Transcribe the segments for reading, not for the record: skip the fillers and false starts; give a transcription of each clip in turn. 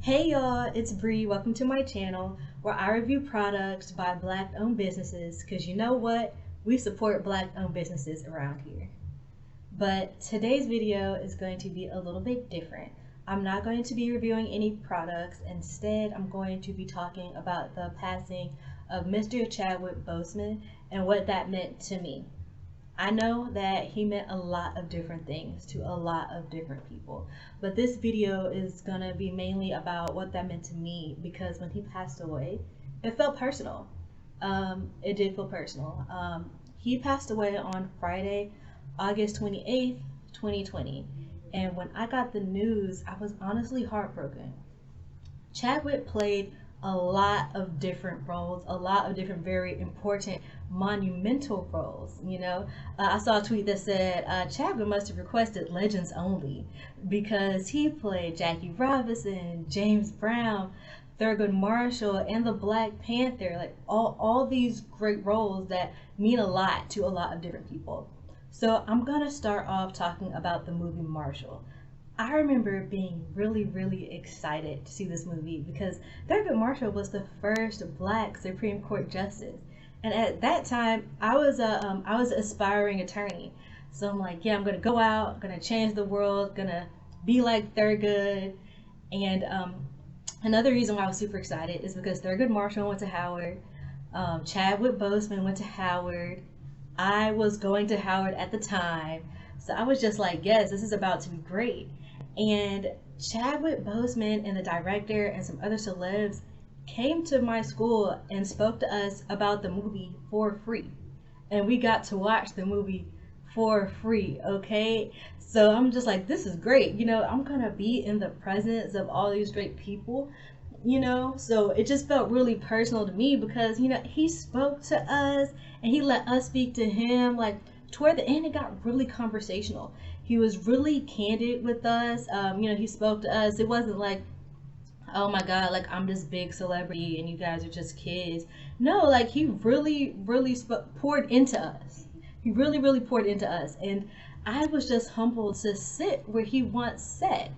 Hey y'all, it's Bree. Welcome to my channel where I review products by Black owned businesses because you know what? We support Black owned businesses around here. But today's video is going to be a little bit different. I'm not going to be reviewing any products. Instead, I'm going to be talking about the passing of Mr. Chadwick Boseman and what that meant to me. I know that he meant a lot of different things to a lot of different people, but this video is gonna be mainly about what that meant to me because when he passed away, it felt personal. It did feel personal. He passed away on Friday, August 28th, 2020, and when I got the news, I was honestly heartbroken. Chadwick played a lot of different roles, a lot of different very important, monumental roles. I saw a tweet that said Chadwick must have requested Legends Only because he played Jackie Robinson, James Brown, Thurgood Marshall, and the Black Panther. Like all these great roles that mean a lot to a lot of different people. So I'm gonna start off talking about the movie Marshall. I remember being really excited to see this movie because Thurgood Marshall was the first Black Supreme Court justice, and at that time I was an aspiring attorney. So I'm like, yeah, I'm gonna go out, gonna change the world, gonna be like Thurgood. And another reason why I was super excited is because Thurgood Marshall went to Howard, Chadwick Boseman went to Howard. I was going to Howard at the time, so I was just like, yes, this is about to be great. And Chadwick Boseman and the director and some other celebs came to my school and spoke to us about the movie for free. And we got to watch the movie for free, okay? So I'm just like, this is great. I'm gonna be in the presence of all these great people, so it just felt really personal to me because he spoke to us and he let us speak to him. Like toward the end it got really conversational. He was really candid with us. He spoke to us. It wasn't like, oh my god, like I'm this big celebrity and you guys are just kids. No, like he really poured into us. He really poured into us, and I was just humbled to sit where he once sat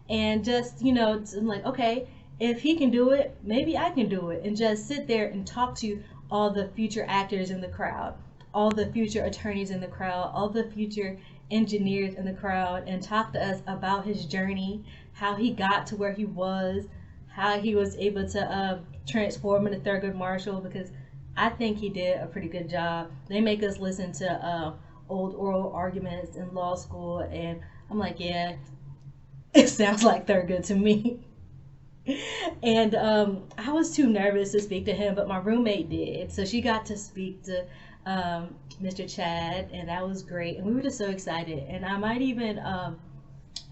and just I'm like, okay, if he can do it, maybe I can do it. And just sit there and talk to all the future actors in the crowd, all the future attorneys in the crowd, all the future engineers in the crowd, and talk to us about his journey, how he got to where he was, how he was able to transform into Thurgood Marshall, because I think he did a pretty good job. They make us listen to old oral arguments in law school, and I'm like, yeah, it sounds like Thurgood to me. And I was too nervous to speak to him, but my roommate did. So she got to speak to Mr. Chad, and that was great. And we were just so excited. And I might even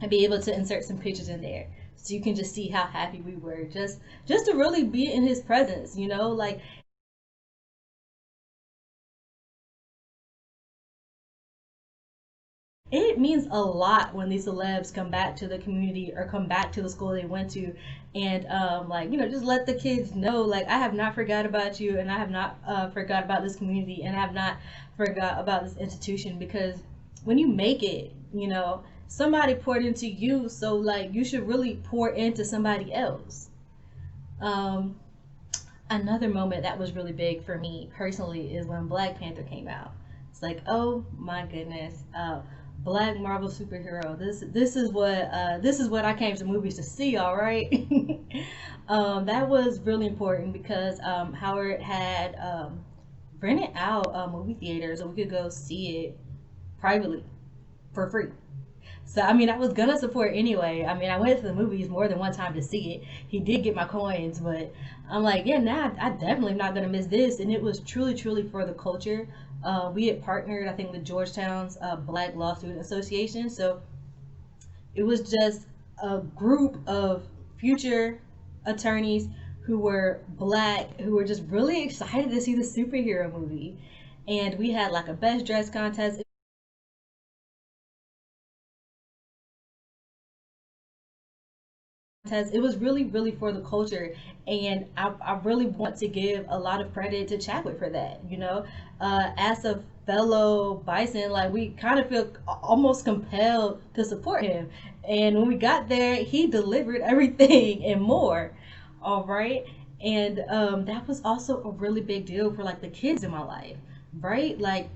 be able to insert some pictures in there so you can just see how happy we were just to really be in his presence. Like it means a lot when these celebs come back to the community or come back to the school they went to, and just let the kids know, like, I have not forgot about you, and I have not forgot about this community, and I have not forgot about this institution, because when you make it, somebody poured into you, so like you should really pour into somebody else. um Another moment that was really big for me personally is when Black Panther came out. It's like, oh my goodness, Black Marvel superhero. This is what I came to movies to see. All right. That was really important because Howard had rented out a movie theater so we could go see it privately for free. So I mean, I was gonna support anyway. I mean, I went to the movies more than one time to see it. He did get my coins, but I'm like, yeah, nah, I definitely am not gonna miss this. And it was truly for the culture. We had partnered, I think, with Georgetown's Black Law Student Association. So it was just a group of future attorneys who were Black, who were just really excited to see the superhero movie. And we had like a best dress contest. It was really for the culture, and I really want to give a lot of credit to Chadwick for that. As of fellow bison, like we kind of feel almost compelled to support him. And when we got there, he delivered everything and more. All right. And that was also a really big deal for like the kids in my life, right? Like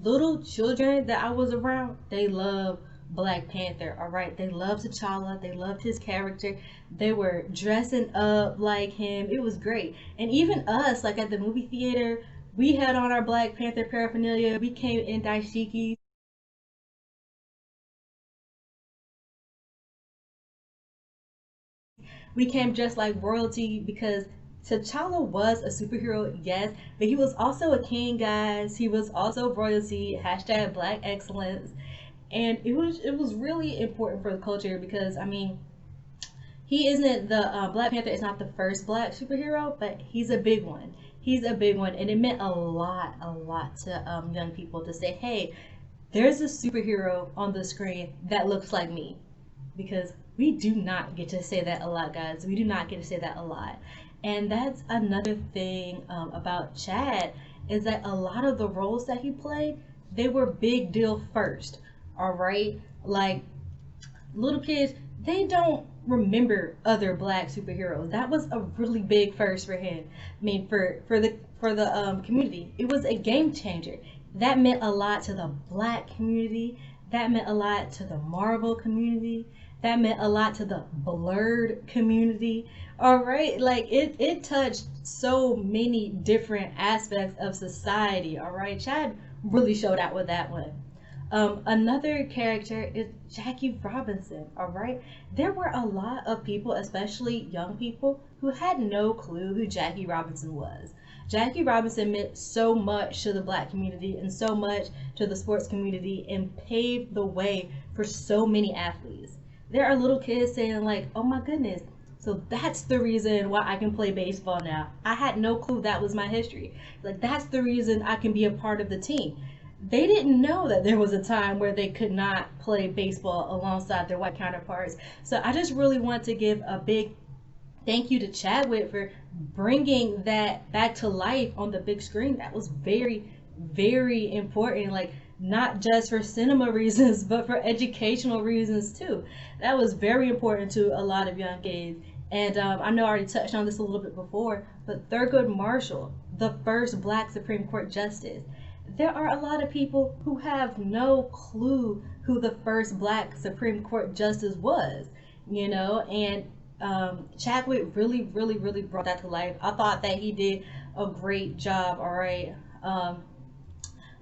little children that I was around, they love Black Panther, all right? They loved T'Challa, they loved his character. They were dressing up like him. It was great. And even us, like at the movie theater, we had on our Black Panther paraphernalia. We came in dashikis. We came just like royalty because T'Challa was a superhero, yes, but he was also a king, guys. He was also royalty. Hashtag Black excellence. And it was really important for the culture because I mean he isn't the Black Panther is not the first Black superhero, but he's a big one. He's a big one, and it meant a lot to young people to say, "Hey, there's a superhero on the screen that looks like me," because we do not get to say that a lot, guys. We do not get to say that a lot, and that's another thing about Chad is that a lot of the roles that he played, they were big deal first. All right, like little kids, they don't remember other Black superheroes. That was a really big first for him. I mean, for the community, it was a game changer. That meant a lot to the Black community. That meant a lot to the Marvel community. That meant a lot to the blurred community. All right, like it touched so many different aspects of society. All right, Chad really showed out with that one. Another character is Jackie Robinson, all right? There were a lot of people, especially young people, who had no clue who Jackie Robinson was. Jackie Robinson meant so much to the Black community and so much to the sports community and paved the way for so many athletes. There are little kids saying like, oh my goodness, so that's the reason why I can play baseball now. I had no clue that was my history. Like that's the reason I can be a part of the team. They didn't know that there was a time where they could not play baseball alongside their white counterparts. So I just really want to give a big thank you to Chadwick for bringing that back to life on the big screen. That was very, very important. Like not just for cinema reasons, but for educational reasons too. That was very important to a lot of young kids. And I know I already touched on this a little bit before, but Thurgood Marshall, the first Black Supreme Court Justice. There are a lot of people who have no clue who the first Black Supreme Court Justice was, you know, and Chadwick really, really, really brought that to life. I thought that he did a great job, all right.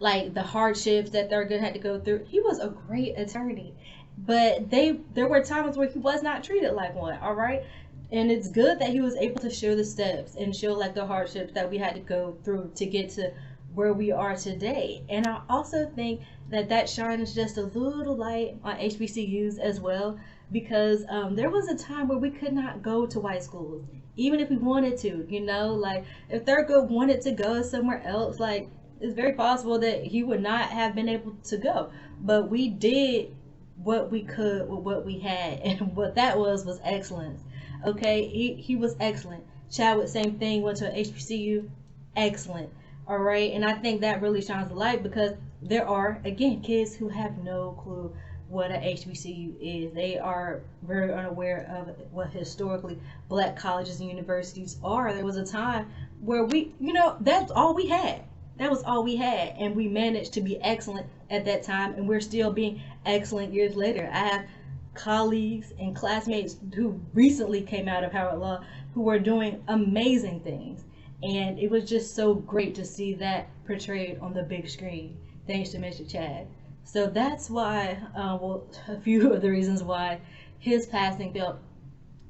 Like the hardships that Thurgood had to go through. He was a great attorney, but there were times where he was not treated like one, all right. And it's good that he was able to show the steps and show like the hardships that we had to go through to get to where we are today. And I also think that that shines just a little light on HBCUs as well, because there was a time where we could not go to white schools, even if we wanted to, you know, like if Thurgood wanted to go somewhere else, like it's very possible that he would not have been able to go. But we did what we could with what we had, and what that was excellence. Okay, he was excellent. Chadwick, same thing, went to an HBCU, excellent. All right, and I think that really shines a light because there are, again, kids who have no clue what a HBCU is. They are very unaware of what historically Black colleges and universities are. There was a time where we, you know, that's all we had. That was all we had, and we managed to be excellent at that time, and we're still being excellent years later. I have colleagues and classmates who recently came out of Howard Law who are doing amazing things. And it was just so great to see that portrayed on the big screen, thanks to Mr. Chad. So that's why, well, a few of the reasons why his passing felt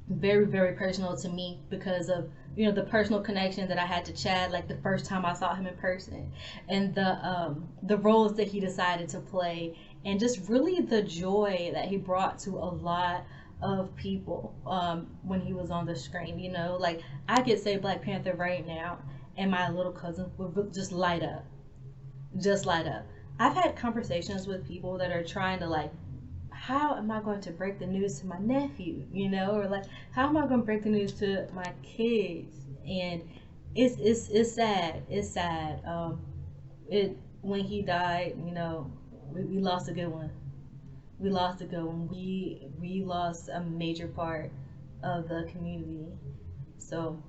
very, very personal to me, because of, you know, the personal connection that I had to Chad, like the first time I saw him in person, and the roles that he decided to play, and just really the joy that he brought to a lot of people when he was on the screen. You know, like I could say Black Panther right now and my little cousin would just light up, just light up. I've had conversations with people that are trying to like, how am I going to break the news to my nephew, you know, or like how am I going to break the news to my kids? And it's sad, it's sad. when he died, you know, we lost a good one. We lost a good one. We lost a major part of the community. So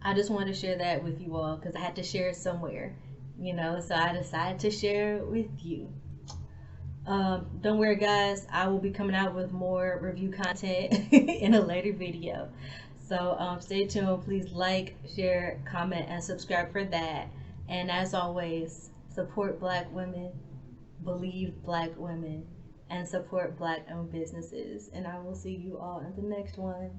I just wanted to share that with you all because I had to share it somewhere, you know. So I decided to share it with you. Don't worry, guys. I will be coming out with more review content in a later video. So stay tuned. Please like, share, comment, and subscribe for that. And as always, support Black women, believe Black women, and support Black-owned businesses. And I will see you all in the next one.